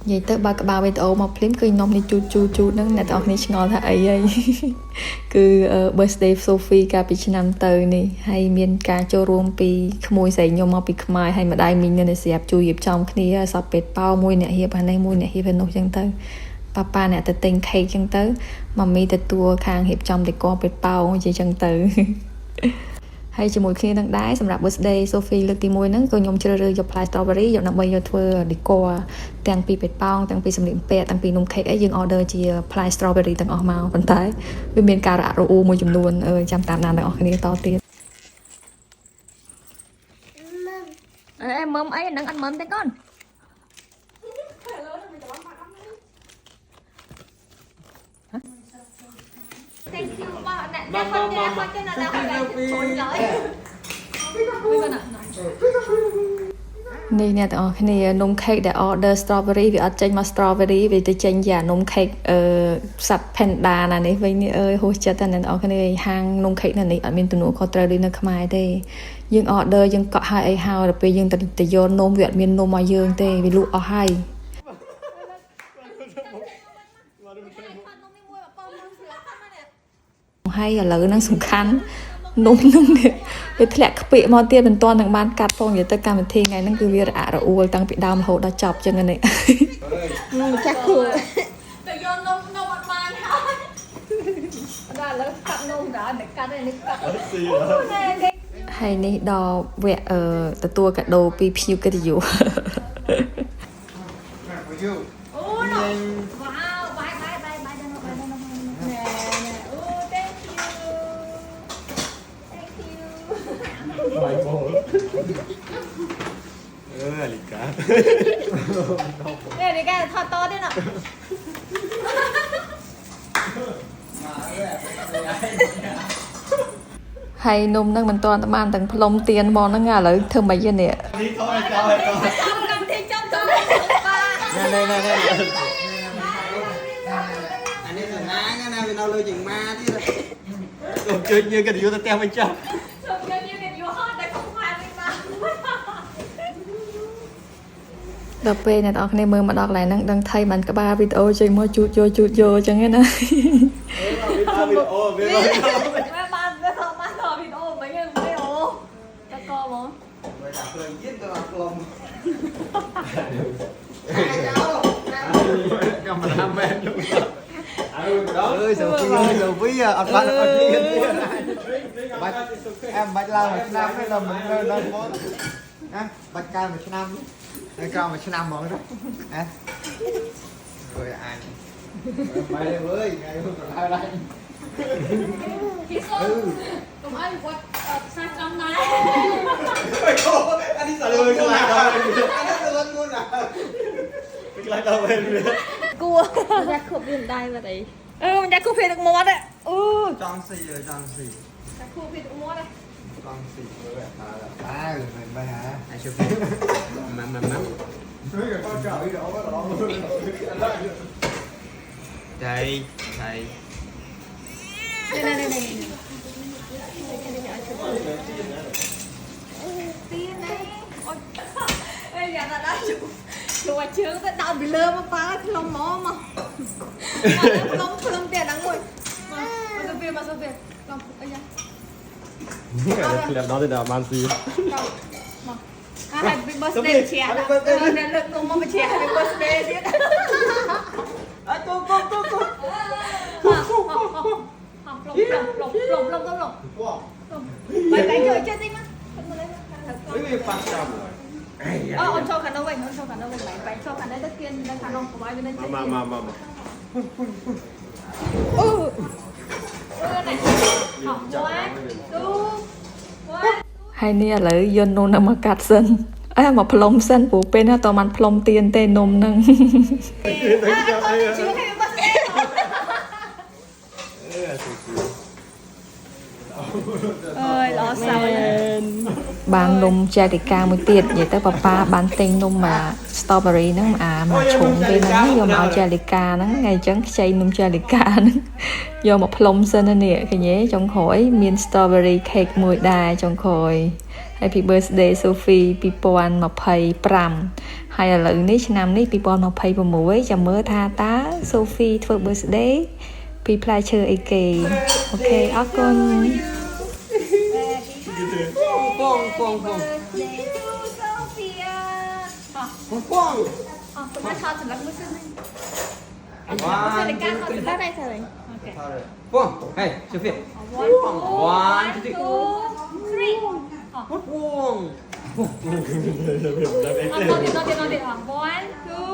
vậy tới ba cái bao video mà phim cứ nôm đi chu nó nè tao này ngon thà ấy cứ birthday Sophie cả bị năm tới này hay miền cả cho rùm bị môiใส่nhôm mà bị mai hay mà đai mình nên sẽ chui dịp trong cái này sắp bệt bao môi nè hiệp anh này môi nè hiệp bên nô chẳng tới papa nè từ tinh khay chẳng tới mà mi từ tua khang hiệp trong để co bệt bao chỉ chẳng tới hay chỉ mỗi khi đang đáiสำหรับ birthday Sophie លើកទី1ហ្នឹងក៏ខ្ញុំជ្រើសរើសយកផ្លែ strawberry យកដើម្បីយកធ្វើ decor ទាំងពីពេជ្រប៉ោងទាំងពីសម្លៀកបំពាក់ទាំងពីនំ cake អីយើង order ជាផ្លែ strawberry ទាំងអស់មកប៉ុន្តែវាមានការរអាក់រអួលមួយចំនួនចាំតាមដានទាំងអស់គ្នាតទៀតអេមើមអីហ្នឹងអត់មើមទេកូននេះអ្នកទាំងអស់គ្នានំ cake ដែល order strawberry វាអត់ចេញមក strawberry វាទៅចេញជានំ cake សត្វ panda ណានេះវិញនេះហួសចិត្តតែអ្នកទាំងអស់គ្នាហាងនំ cake នៅនេះអត់មានទំនួលខុសត្រូវដូចនៅខ្មែរទេយើង order យើងកក់ឲ្យអីហើយដល់ពេលយើងទៅយកនំវាអត់មាននំមកយើងទេវាលក់អស់ហើយហើយឥឡូវហ្នឹងសំខាន់នំហ្នឹងវាធ្លាក់ខ្ពាកមកទៀតមិនទាន់នឹងបានកាត់ផងនិយាយទៅកម្មវិធីថ្ងៃហ្នឹងគឺវារអាក់រអួលតាំងពីដើមរហូតដល់ចប់ចឹងនេះចាស់គូទៅយកនំអត់បានហើយដល់ឥឡូវកាត់នំដល់តែកាត់នេះកាត់ហើយនេះដល់វគ្គទទួលកាដូពីភ្ញៀវកិត្តិយសអូណូវ៉ាវបាយបោលីកានេះលីកាថតតទេណ៎ហើយនំហ្នឹងមិនទាន់បានទាំងផ្លុំទៀនមកហ្នឹងឥឡូវធ្វើមិនវិញនេះនេះថតចោលកម្មវិធីចប់ទៅនេះអានេះសំណាងណាវានៅលើជើងម៉ាទៀតទៅជួយយើងកិត្តិយសទៅផ្ទះវិញចុះដល់ពេលអ្នកនរគ្នាមើលមកដល់កន្លែងហ្នឹងដឹងថៃបានក្បាលវីដេអូចេញមកជូតយកអញ្ចឹងណាវីដេអូវាបានវីដេអូមិញវីដេអូតកមកបើដាក់ភ្លើងទៀតទៅអត់ក្លុំកាមេរ៉ាមែនអើយសូហ្វីអត់បានអត់ទៀតបាច់អែមបាច់ឡើងមួយឆ្នាំទេដល់មិនដល់មកណាបាច់កាលមួយឆ្នាំហើយក្រោមមួយឆ្នាំហ្មងទៅហ៎អើយអញបាយអើយថ្ងៃនោះក៏ហើយដែរកុំឲ្យវត្តផ្សារចំណាយអានេះសាលើខ្លាំងដល់អានេះទៅលន់មុនណាខ្លាំងដល់វិញគួរយ៉ាខុបវាមិនដែរបាត់អីមិនយ៉ាខុបភេទទឹកមាត់អូចង់ស៊ីយ៉ាខុបភេទទឹកមាត់ចង់ស៊ីមិនបាយហ่าអាជុំម៉ាំជួយក៏ចោលវីដេអូដល់ដៃនេះទីនេះអូយយ៉ាដល់ជួយជើងទៅដល់ពីលើមកប៉ាខ្លុំមកខ្លុំទៀតហ្នឹងមួយមកទៅវាខ្លុំអីយ៉ាក្លាប់ដល់ទៅដល់បានស៊ីមកហើយ birthday ជាអ្នកលើកនំមកជា birthday ទៀតអត់គូបាយជួយចេះទីមកវាប៉ាស់ចាំអូនចូលខាងនោះវិញបាយចូលខាងនេះទៅគៀននៅខាងនោះកុំឲ្យវានៅចេះមកអូហើយនេះឥឡូវយកនំទៅមកកាត់សិនមកផ្លុំសិនព្រោះពេលណាតើបានផ្លុំទៀនទេនំហ្នឹងអើយល្អសោយបាននំចែរិកាមួយទៀតនិយាយទៅប៉ាបានទិញនំមក strawberry ហ្នឹងមកឈុំពេលហ្នឹងយកមកចែរិកាហ្នឹងថ្ងៃអញ្ចឹងខ្ចីនំចែរិកាហ្នឹងយកមកផ្លុំសិននេះឃើញទេចុងក្រោយមាន strawberry cake មួយដែរចុងក្រោយ Happy birthday Sophie 2025ហើយឥឡូវនេះឆ្នាំនេះ2026ចាំមើលថាតើ Sophie ធ្វើ birthday ពីផ្លែឈើអីគេអូខេអរគុណ Pong. Pong. Tôi cho từ lắc bữa sinh One, Tôi two, ca three. từ lắc đây thôi Pong. Hey, Sophia. Pong. One, two, three. Three Pong. Nó đi One, two